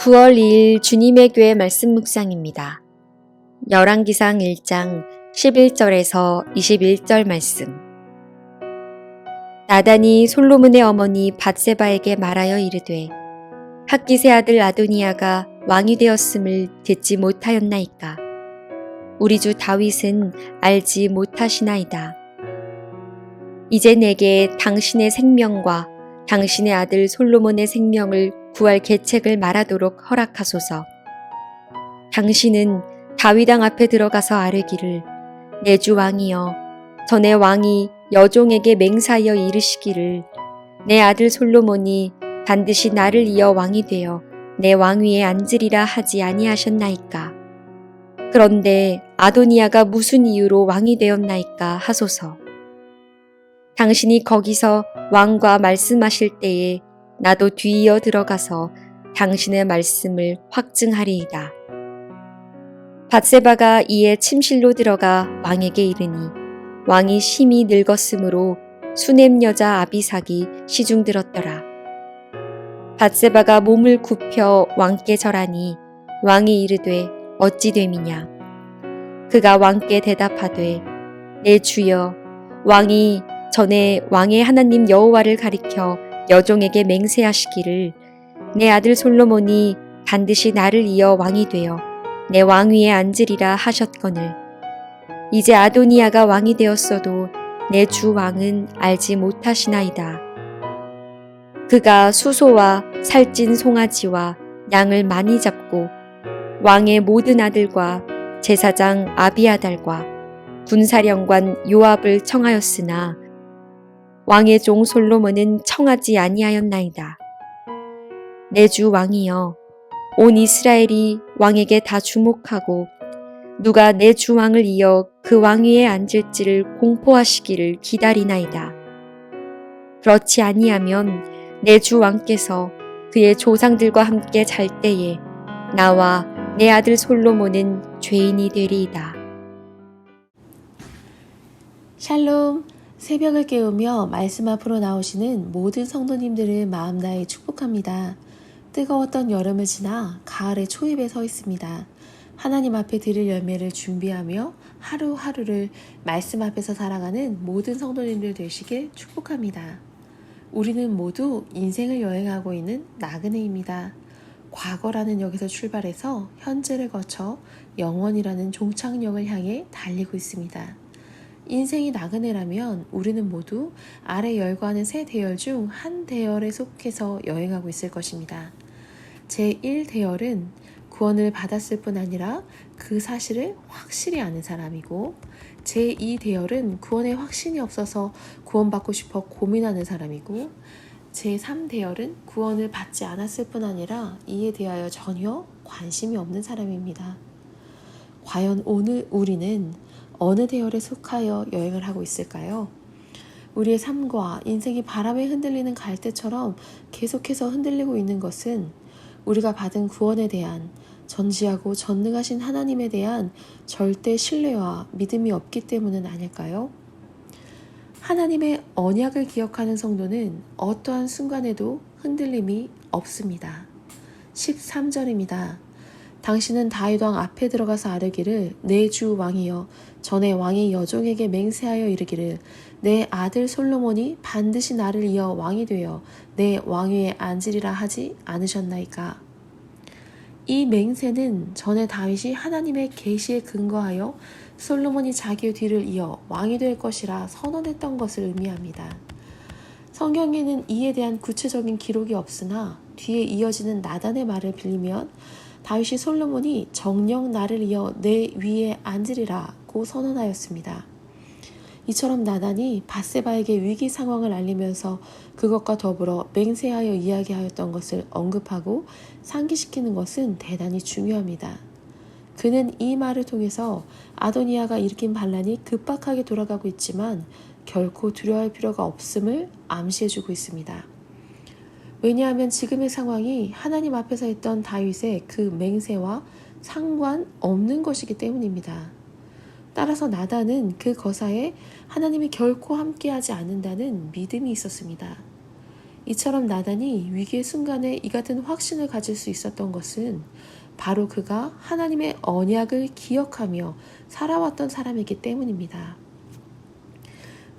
9월 2일 주님의 교회 말씀 묵상입니다. 열왕기상 1장 11절에서 21절 말씀. 나단이 솔로몬의 어머니 밧세바에게 말하여 이르되 핫깃의 아들 아도니아가 왕이 되었음을 듣지 못하였나이까. 우리 주 다윗은 알지 못하시나이다. 이제 내게 당신의 생명과 당신의 아들 솔로몬의 생명을 구할 계책을 말하도록 허락하소서. 당신은 다윗왕 앞에 들어가서 아뢰기를 내 주 왕이여, 전에 왕이 여종에게 맹세하여 이르시기를 내 아들 솔로몬이 반드시 나를 이어 왕이 되어 내 왕위에 앉으리라 하지 아니하셨나이까. 그런데 아도니아가 무슨 이유로 왕이 되었나이까 하소서. 당신이 거기서 왕과 말씀하실 때에 나도 뒤이어 들어가서 당신의 말씀을 확증하리이다. 밧세바가 이에 침실로 들어가 왕에게 이르니 왕이 심히 늙었으므로 수넴 여자 아비삭이 시중들었더라. 밧세바가 몸을 굽혀 왕께 절하니 왕이 이르되 어찌 됨이냐. 그가 왕께 대답하되 내 주여, 왕이 전에 왕의 하나님 여호와를 가리켜 여종에게 맹세하시기를 내 아들 솔로몬이 반드시 나를 이어 왕이 되어 내 왕위에 앉으리라 하셨거늘 이제 아도니아가 왕이 되었어도 내 주 왕은 알지 못하시나이다. 그가 수소와 살찐 송아지와 양을 많이 잡고 왕의 모든 아들과 제사장 아비아달과 군사령관 요압을 청하였으나 왕의 종 솔로몬은 청하지 아니하였나이다. 내 주 왕이여, 온 이스라엘이 왕에게 다 주목하고 누가 내 주 왕을 이어 그 왕위에 앉을지를 공포하시기를 기다리나이다. 그렇지 아니하면 내 주 왕께서 그의 조상들과 함께 잘 때에 나와 내 아들 솔로몬은 죄인이 되리이다. 샬롬, 새벽을 깨우며 말씀 앞으로 나오시는 모든 성도님들을 마음 다해 축복합니다. 뜨거웠던 여름을 지나 가을의 초입에 서 있습니다. 하나님 앞에 드릴 열매를 준비하며 하루하루를 말씀 앞에서 살아가는 모든 성도님들 되시길 축복합니다. 우리는 모두 인생을 여행하고 있는 나그네입니다. 과거라는 역에서 출발해서 현재를 거쳐 영원이라는 종착역을 향해 달리고 있습니다. 인생이 나그네라면 우리는 모두 아래 열과하는 세 대열 중 한 대열에 속해서 여행하고 있을 것입니다. 제1대열은 구원을 받았을 뿐 아니라 그 사실을 확실히 아는 사람이고, 제2대열은 구원에 확신이 없어서 구원받고 싶어 고민하는 사람이고, 제3대열은 구원을 받지 않았을 뿐 아니라 이에 대하여 전혀 관심이 없는 사람입니다. 과연 오늘 우리는 어느 대열에 속하여 여행을 하고 있을까요? 우리의 삶과 인생이 바람에 흔들리는 갈대처럼 계속해서 흔들리고 있는 것은 우리가 받은 구원에 대한 전지하고 전능하신 하나님에 대한 절대 신뢰와 믿음이 없기 때문은 아닐까요? 하나님의 언약을 기억하는 성도는 어떠한 순간에도 흔들림이 없습니다. 13절입니다. 당신은 다윗왕 앞에 들어가서 아뢰기를 내 주 왕이여, 전에 왕이 여종에게 맹세하여 이르기를 내 아들 솔로몬이 반드시 나를 이어 왕이 되어 내 왕위에 앉으리라 하지 않으셨나이까. 이 맹세는 전에 다윗이 하나님의 계시에 근거하여 솔로몬이 자기의 뒤를 이어 왕이 될 것이라 선언했던 것을 의미합니다. 성경에는 이에 대한 구체적인 기록이 없으나 뒤에 이어지는 나단의 말을 빌리면 다윗이 솔로몬이 정녕 나를 이어 내 위에 앉으리라고 선언하였습니다. 이처럼 나단이 밧세바에게 위기 상황을 알리면서 그것과 더불어 맹세하여 이야기하였던 것을 언급하고 상기시키는 것은 대단히 중요합니다. 그는 이 말을 통해서 아도니아가 일으킨 반란이 급박하게 돌아가고 있지만 결코 두려워할 필요가 없음을 암시해주고 있습니다. 왜냐하면 지금의 상황이 하나님 앞에서 했던 다윗의 그 맹세와 상관없는 것이기 때문입니다. 따라서 나단은 그 거사에 하나님이 결코 함께하지 않는다는 믿음이 있었습니다. 이처럼 나단이 위기의 순간에 이 같은 확신을 가질 수 있었던 것은 바로 그가 하나님의 언약을 기억하며 살아왔던 사람이기 때문입니다.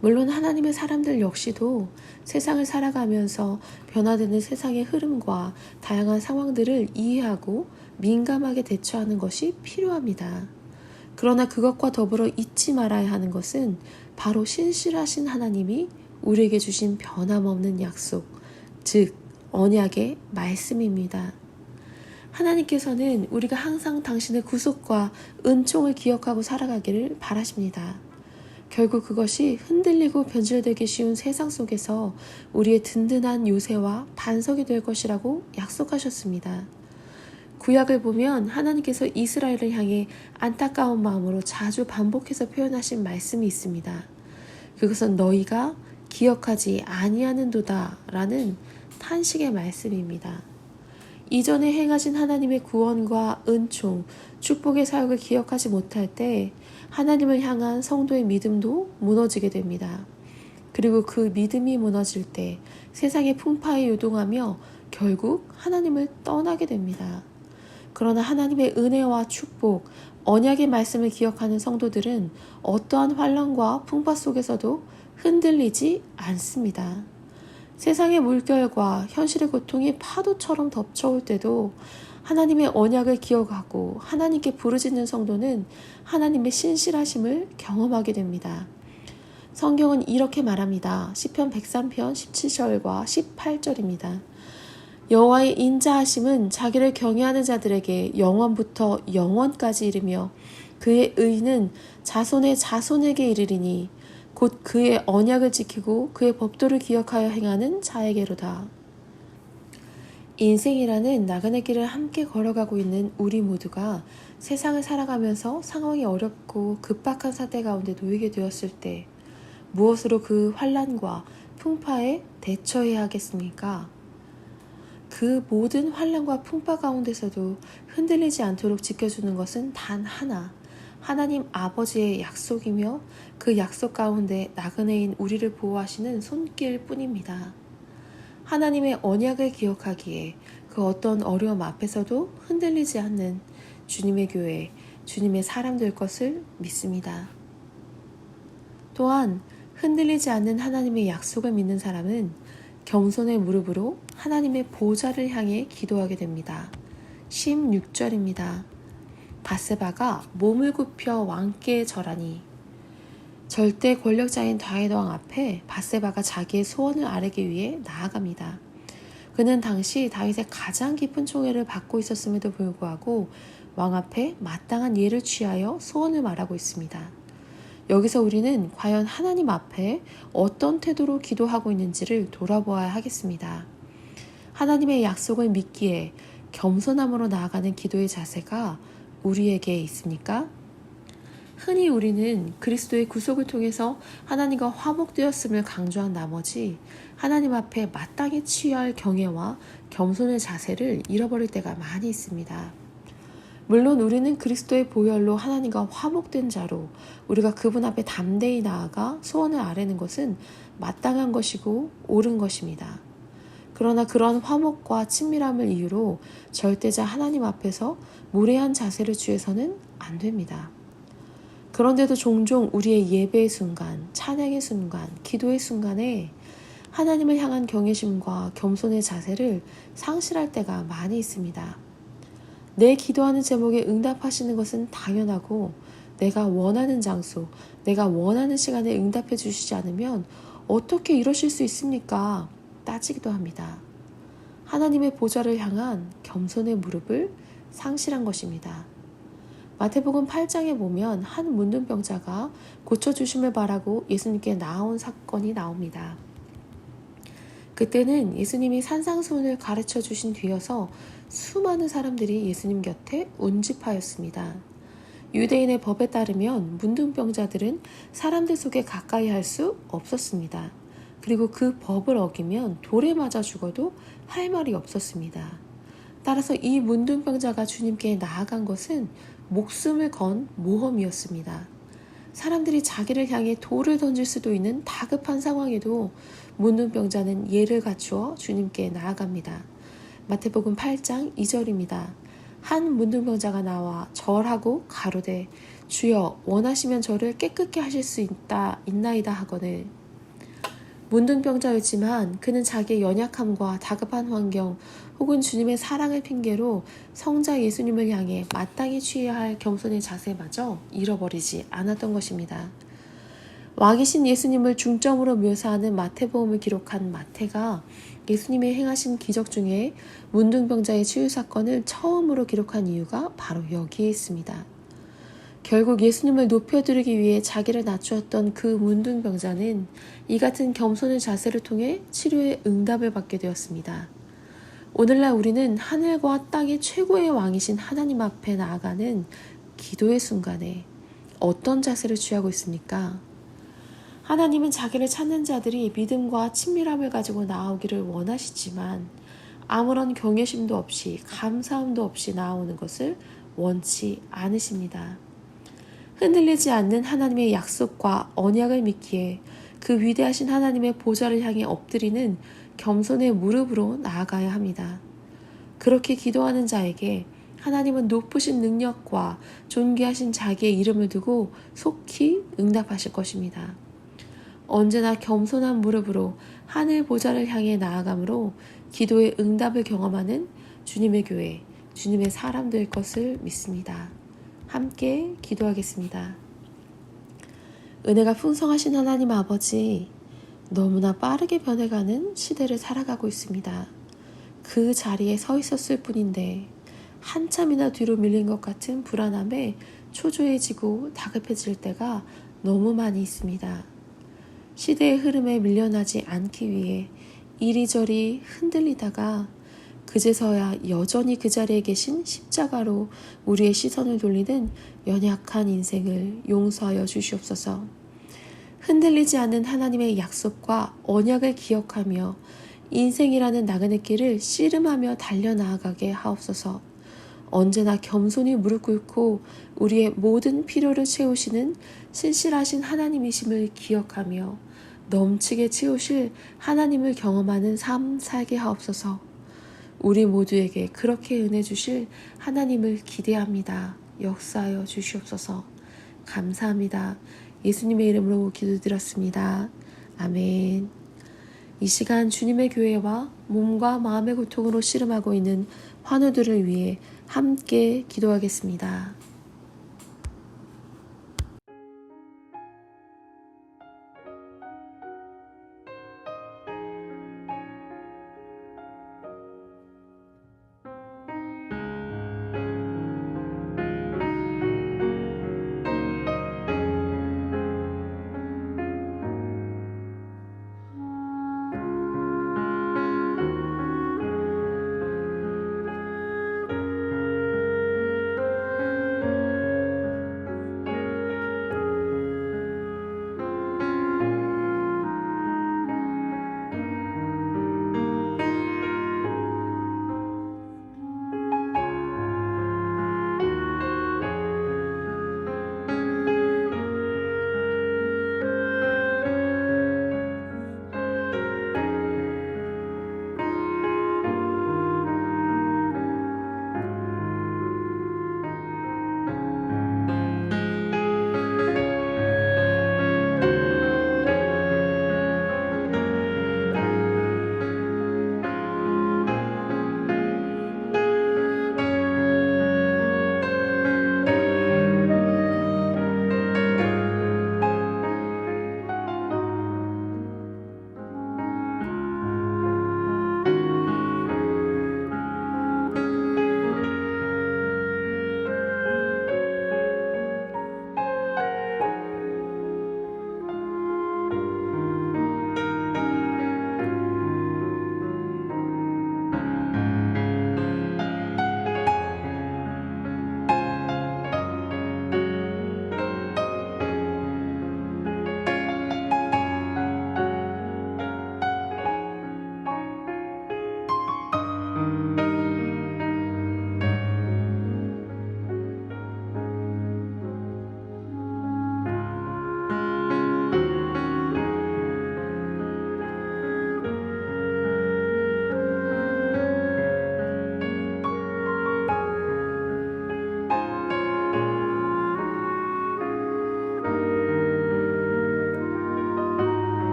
물론 하나님의 사람들 역시도 세상을 살아가면서 변화되는 세상의 흐름과 다양한 상황들을 이해하고 민감하게 대처하는 것이 필요합니다. 그러나 그것과 더불어 잊지 말아야 하는 것은 바로 신실하신 하나님이 우리에게 주신 변함없는 약속, 즉 언약의 말씀입니다. 하나님께서는 우리가 항상 당신의 구속과 은총을 기억하고 살아가기를 바라십니다. 결국 그것이 흔들리고 변질되기 쉬운 세상 속에서 우리의 든든한 요새와 반석이 될 것이라고 약속하셨습니다. 구약을 보면 하나님께서 이스라엘을 향해 안타까운 마음으로 자주 반복해서 표현하신 말씀이 있습니다. 그것은 너희가 기억하지 아니하는도다 라는 탄식의 말씀입니다. 이전에 행하신 하나님의 구원과 은총, 축복의 사역을 기억하지 못할 때 하나님을 향한 성도의 믿음도 무너지게 됩니다. 그리고 그 믿음이 무너질 때 세상의 풍파에 요동하며 결국 하나님을 떠나게 됩니다. 그러나 하나님의 은혜와 축복, 언약의 말씀을 기억하는 성도들은 어떠한 환난과 풍파 속에서도 흔들리지 않습니다. 세상의 물결과 현실의 고통이 파도처럼 덮쳐올 때도 하나님의 언약을 기억하고 하나님께 부르짖는 성도는 하나님의 신실하심을 경험하게 됩니다. 성경은 이렇게 말합니다. 시편 103편 17절과 18절입니다. 여호와의 인자하심은 자기를 경외하는 자들에게 영원부터 영원까지 이르며 그의 의는 자손의 자손에게 이르리니 곧 그의 언약을 지키고 그의 법도를 기억하여 행하는 자에게로다. 인생이라는 나그네 길을 함께 걸어가고 있는 우리 모두가 세상을 살아가면서 상황이 어렵고 급박한 사태 가운데 놓이게 되었을 때 무엇으로 그 환난과 풍파에 대처해야 하겠습니까? 그 모든 환난과 풍파 가운데서도 흔들리지 않도록 지켜주는 것은 단 하나, 하나님 아버지의 약속이며 그 약속 가운데 나그네인 우리를 보호하시는 손길 뿐입니다. 하나님의 언약을 기억하기에 그 어떤 어려움 앞에서도 흔들리지 않는 주님의 교회, 주님의 사람 될 것을 믿습니다. 또한 흔들리지 않는 하나님의 약속을 믿는 사람은 겸손의 무릎으로 하나님의 보좌를 향해 기도하게 됩니다. 16절입니다. 밧세바가 몸을 굽혀 왕께 절하니 절대 권력자인 다윗 왕 앞에 밧세바가 자기의 소원을 아뢰기 위해 나아갑니다. 그는 당시 다윗의 가장 깊은 총애를 받고 있었음에도 불구하고 왕 앞에 마땅한 예를 취하여 소원을 말하고 있습니다. 여기서 우리는 과연 하나님 앞에 어떤 태도로 기도하고 있는지를 돌아보아야 하겠습니다. 하나님의 약속을 믿기에 겸손함으로 나아가는 기도의 자세가 우리에게 있습니까? 흔히 우리는 그리스도의 구속을 통해서 하나님과 화목되었음을 강조한 나머지 하나님 앞에 마땅히 취할 경외와 겸손의 자세를 잃어버릴 때가 많이 있습니다. 물론 우리는 그리스도의 보혈로 하나님과 화목된 자로 우리가 그분 앞에 담대히 나아가 소원을 아뢰는 것은 마땅한 것이고 옳은 것입니다. 그러나 그런 화목과 친밀함을 이유로 절대자 하나님 앞에서 무례한 자세를 취해서는 안 됩니다. 그런데도 종종 우리의 예배의 순간, 찬양의 순간, 기도의 순간에 하나님을 향한 경외심과 겸손의 자세를 상실할 때가 많이 있습니다. 내 기도하는 제목에 응답하시는 것은 당연하고 내가 원하는 장소, 내가 원하는 시간에 응답해 주시지 않으면 어떻게 이러실 수 있습니까? 따지기도 합니다. 하나님의 보좌를 향한 겸손의 무릎을 상실한 것입니다. 마태복음 8장에 보면 한 문둥병자가 고쳐주심을 바라고 예수님께 나아온 사건이 나옵니다. 그때는 예수님이 산상수훈을 가르쳐 주신 뒤여서 수많은 사람들이 예수님 곁에 운집하였습니다. 유대인의 법에 따르면 문둥병자들은 사람들 속에 가까이 할 수 없었습니다. 그리고 그 법을 어기면 돌에 맞아 죽어도 할 말이 없었습니다. 따라서 이 문둥병자가 주님께 나아간 것은 목숨을 건 모험이었습니다. 사람들이 자기를 향해 돌을 던질 수도 있는 다급한 상황에도 문둥병자는 예를 갖추어 주님께 나아갑니다. 마태복음 8장 2절입니다. 한 문둥병자가 나와 절하고 가로되 주여 원하시면 저를 깨끗게 하실 수 있나이다 하거늘. 문둥병자였지만 그는 자기의 연약함과 다급한 환경 혹은 주님의 사랑을 핑계로 성자 예수님을 향해 마땅히 취해야 할 겸손의 자세마저 잃어버리지 않았던 것입니다. 왕이신 예수님을 중점으로 묘사하는 마태복음을 기록한 마태가 예수님이 행하신 기적 중에 문둥병자의 치유 사건을 처음으로 기록한 이유가 바로 여기에 있습니다. 결국 예수님을 높여드리기 위해 자기를 낮추었던 그 문둥병자는 이 같은 겸손의 자세를 통해 치료의 응답을 받게 되었습니다. 오늘날 우리는 하늘과 땅의 최고의 왕이신 하나님 앞에 나아가는 기도의 순간에 어떤 자세를 취하고 있습니까? 하나님은 자기를 찾는 자들이 믿음과 친밀함을 가지고 나오기를 원하시지만 아무런 경외심도 없이 감사함도 없이 나오는 것을 원치 않으십니다. 흔들리지 않는 하나님의 약속과 언약을 믿기에 그 위대하신 하나님의 보좌를 향해 엎드리는 겸손의 무릎으로 나아가야 합니다. 그렇게 기도하는 자에게 하나님은 높으신 능력과 존귀하신 자기의 이름을 두고 속히 응답하실 것입니다. 언제나 겸손한 무릎으로 하늘 보좌를 향해 나아가므로 기도의 응답을 경험하는 주님의 교회, 주님의 사람 될 것을 믿습니다. 함께 기도하겠습니다. 은혜가 풍성하신 하나님 아버지, 너무나 빠르게 변해가는 시대를 살아가고 있습니다. 그 자리에 서 있었을 뿐인데 한참이나 뒤로 밀린 것 같은 불안함에 초조해지고 다급해질 때가 너무 많이 있습니다. 시대의 흐름에 밀려나지 않기 위해 이리저리 흔들리다가 그제서야 여전히 그 자리에 계신 십자가로 우리의 시선을 돌리는 연약한 인생을 용서하여 주시옵소서. 흔들리지 않는 하나님의 약속과 언약을 기억하며 인생이라는 나그네 길을 씨름하며 달려나아가게 하옵소서. 언제나 겸손히 무릎 꿇고 우리의 모든 필요를 채우시는 신실하신 하나님이심을 기억하며 넘치게 채우실 하나님을 경험하는 삶 살게 하옵소서. 우리 모두에게 그렇게 은혜 주실 하나님을 기대합니다. 역사하여 주시옵소서. 감사합니다. 예수님의 이름으로 기도드렸습니다. 아멘. 이 시간 주님의 교회와 몸과 마음의 고통으로 씨름하고 있는 환우들을 위해 함께 기도하겠습니다.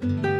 니다